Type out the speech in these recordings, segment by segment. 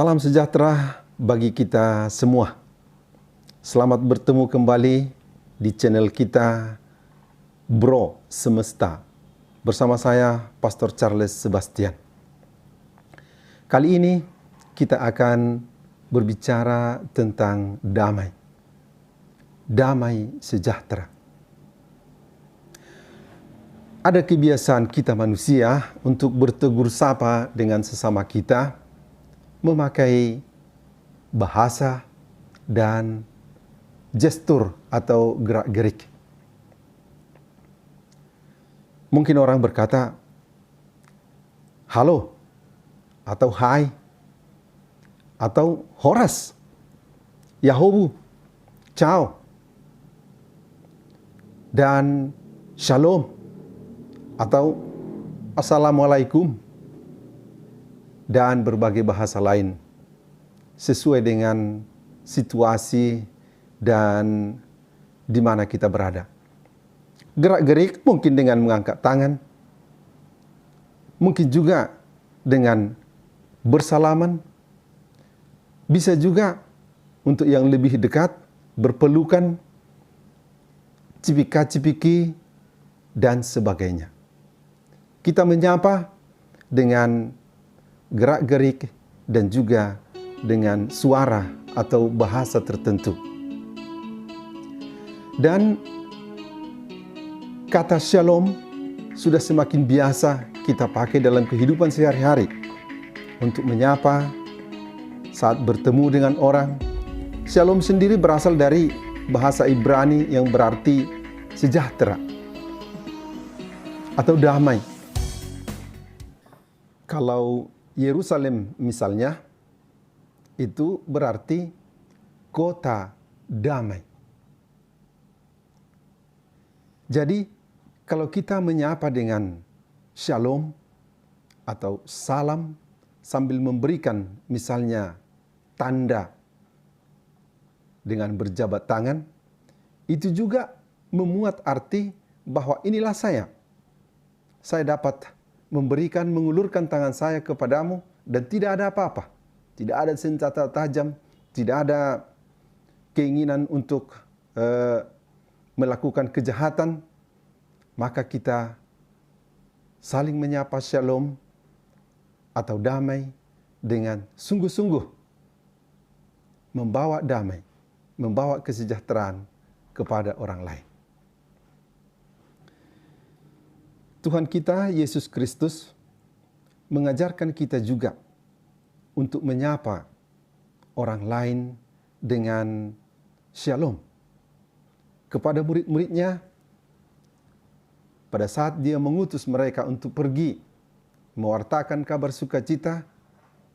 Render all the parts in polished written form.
Salam sejahtera bagi kita semua. Selamat bertemu kembali di channel kita Bro Semesta. Bersama saya Pastor Charles Sebastian. Kali ini kita akan berbicara tentang damai. Damai sejahtera. Ada kebiasaan kita manusia untuk bertegur sapa dengan sesama kita, memakai bahasa dan gestur atau gerak-gerik. Mungkin orang berkata, halo, atau hai, atau horas, yahobu, ciao, dan shalom, atau assalamualaikum, dan berbagai bahasa lain sesuai dengan situasi dan di mana kita berada. Gerak-gerik mungkin dengan mengangkat tangan, mungkin juga dengan bersalaman, bisa juga untuk yang lebih dekat berpelukan, cipika-cipiki, dan sebagainya. Kita menyapa dengan gerak-gerik dan juga dengan suara atau bahasa tertentu. Dan kata shalom sudah semakin biasa kita pakai dalam kehidupan sehari-hari untuk menyapa saat bertemu dengan orang. Shalom sendiri berasal dari bahasa Ibrani yang berarti sejahtera atau damai. Kalau Yerusalem misalnya, itu berarti kota damai. Jadi, kalau kita menyapa dengan shalom atau salam sambil memberikan misalnya tanda dengan berjabat tangan, itu juga memuat arti bahwa inilah saya. Saya dapat memberikan, mengulurkan tangan saya kepadamu dan tidak ada apa-apa. Tidak ada senjata tajam, tidak ada keinginan untuk melakukan kejahatan. Maka kita saling menyapa shalom atau damai dengan sungguh-sungguh membawa damai, membawa kesejahteraan kepada orang lain. Tuhan kita, Yesus Kristus, mengajarkan kita juga untuk menyapa orang lain dengan shalom. Kepada murid-muridnya, pada saat dia mengutus mereka untuk pergi mewartakan kabar sukacita,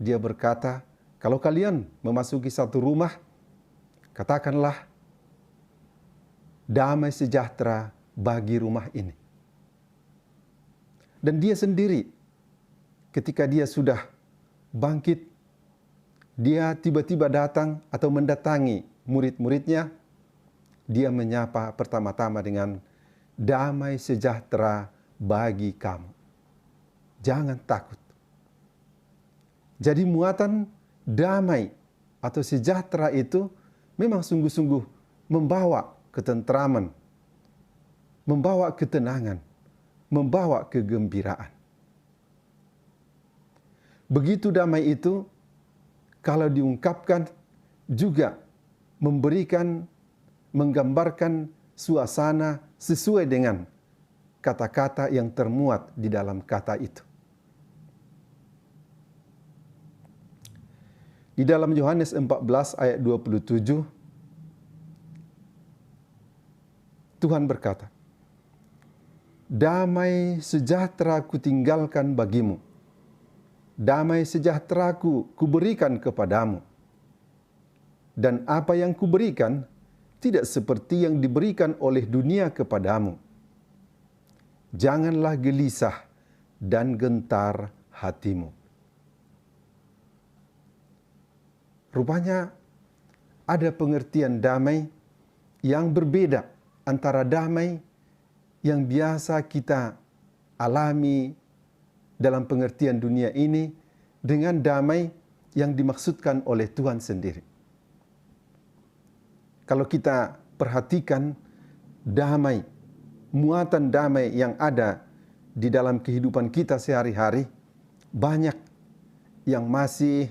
dia berkata, kalau kalian memasuki satu rumah, katakanlah damai sejahtera bagi rumah ini. Dan dia sendiri, ketika dia sudah bangkit, dia tiba-tiba datang atau mendatangi murid-muridnya. Dia menyapa pertama-tama dengan damai sejahtera bagi kamu. Jangan takut. Jadi muatan damai atau sejahtera itu memang sungguh-sungguh membawa ketentraman, membawa ketenangan, membawa kegembiraan. Begitu damai itu, kalau diungkapkan juga memberikan, menggambarkan suasana sesuai dengan kata-kata yang termuat di dalam kata itu. Di dalam Yohanes 14 ayat 27, Tuhan berkata, damai sejahtera kutinggalkan bagimu. Damai sejahteraku kuberikan kepadamu. Dan apa yang kuberikan tidak seperti yang diberikan oleh dunia kepadamu. Janganlah gelisah dan gentar hatimu. Rupanya ada pengertian damai yang berbeda antara damai yang biasa kita alami dalam pengertian dunia ini dengan damai yang dimaksudkan oleh Tuhan sendiri. Kalau kita perhatikan damai, muatan damai yang ada di dalam kehidupan kita sehari-hari, banyak yang masih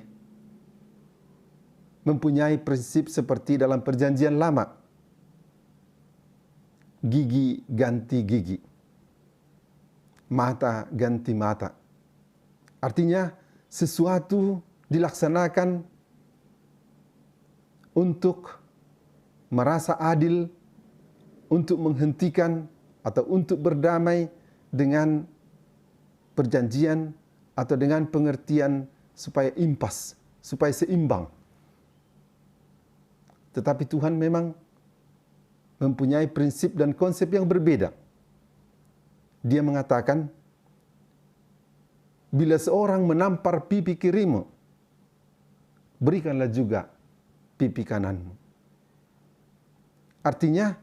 mempunyai prinsip seperti dalam Perjanjian Lama. Gigi ganti gigi, mata ganti mata. Artinya sesuatu dilaksanakan untuk merasa adil, untuk menghentikan atau untuk berdamai dengan perjanjian atau dengan pengertian supaya impas, supaya seimbang. Tetapi Tuhan memang mempunyai prinsip dan konsep yang berbeda. Dia mengatakan, bila seorang menampar pipi kirimu, berikanlah juga pipi kananmu. Artinya,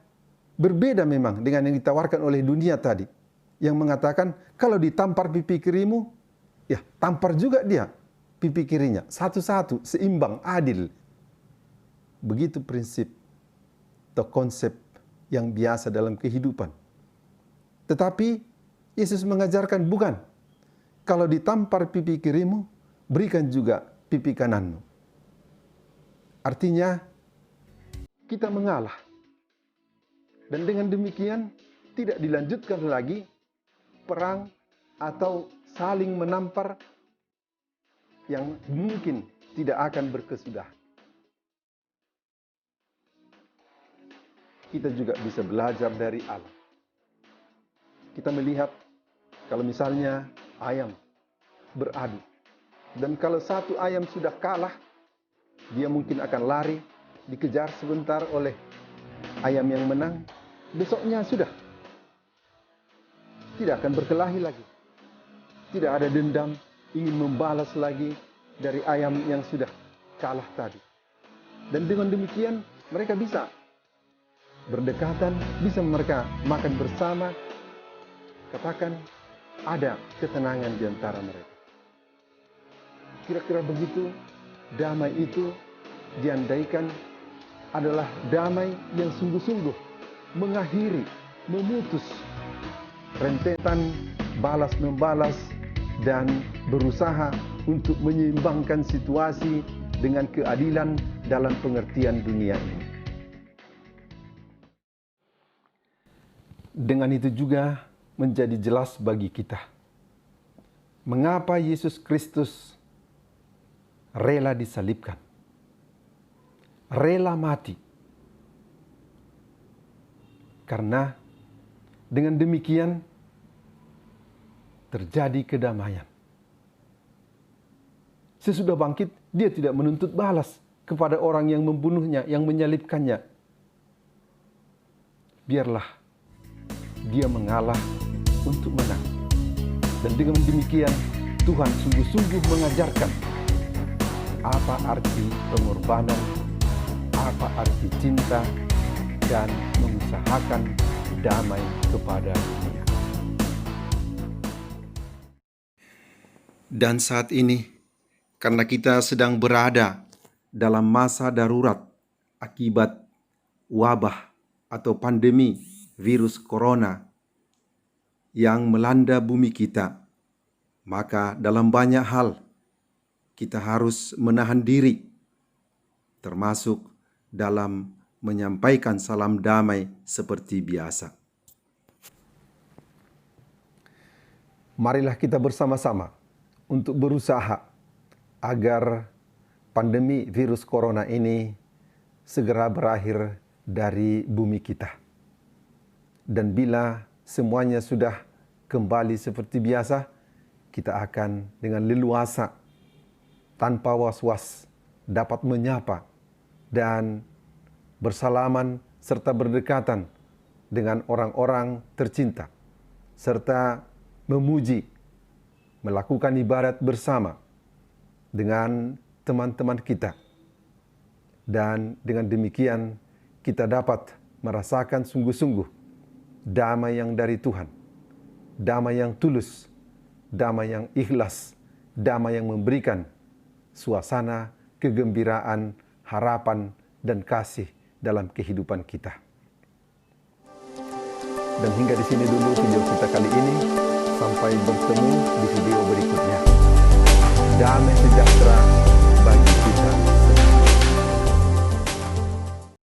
berbeda memang dengan yang ditawarkan oleh dunia tadi. Yang mengatakan, kalau ditampar pipi kirimu, ya tampar juga dia pipi kirinya. Satu-satu, seimbang, adil. Begitu prinsip atau konsep yang biasa dalam kehidupan. Tetapi Yesus mengajarkan bukan. Kalau ditampar pipi kirimu, berikan juga pipi kananmu. Artinya, kita mengalah. Dan dengan demikian, tidak dilanjutkan lagi perang atau saling menampar yang mungkin tidak akan berkesudah. Kita juga bisa belajar dari Allah. Kita melihat kalau misalnya ayam beradu, dan kalau satu ayam sudah kalah, dia mungkin akan lari, dikejar sebentar oleh ayam yang menang, besoknya sudah tidak akan berkelahi lagi. Tidak ada dendam, ingin membalas lagi dari ayam yang sudah kalah tadi. Dan dengan demikian mereka bisa berdekatan, bisa mereka makan bersama. Katakan ada ketenangan di antara mereka. Kira-kira begitu, damai itu diandaikan adalah damai yang sungguh-sungguh mengakhiri, memutus rentetan balas-membalas dan berusaha untuk menyeimbangkan situasi dengan keadilan dalam pengertian dunia ini. Dengan itu juga menjadi jelas bagi kita mengapa Yesus Kristus rela disalibkan, rela mati. Karena dengan demikian terjadi kedamaian. Sesudah bangkit, dia tidak menuntut balas kepada orang yang membunuhnya, yang menyalibkannya. Biarlah dia mengalah untuk menang. Dan dengan demikian Tuhan sungguh-sungguh mengajarkan apa arti pengorbanan, apa arti cinta, dan mengusahakan damai kepada dunia. Dan saat ini, karena kita sedang berada dalam masa darurat akibat wabah atau pandemi virus corona yang melanda bumi kita, maka dalam banyak hal kita harus menahan diri, termasuk dalam menyampaikan salam damai seperti biasa. Marilah kita bersama-sama untuk berusaha agar pandemi virus corona ini segera berakhir dari bumi kita. Dan bila semuanya sudah kembali seperti biasa, kita akan dengan leluasa, tanpa was-was, dapat menyapa dan bersalaman serta berdekatan dengan orang-orang tercinta, serta memuji, melakukan ibadat bersama dengan teman-teman kita. Dan dengan demikian kita dapat merasakan sungguh-sungguh damai yang dari Tuhan, damai yang tulus, damai yang ikhlas, damai yang memberikan suasana kegembiraan, harapan, dan kasih dalam kehidupan kita. Dan hingga di sini dulu video kita kali ini. Sampai bertemu di video berikutnya. Damai sejahtera bagi kita.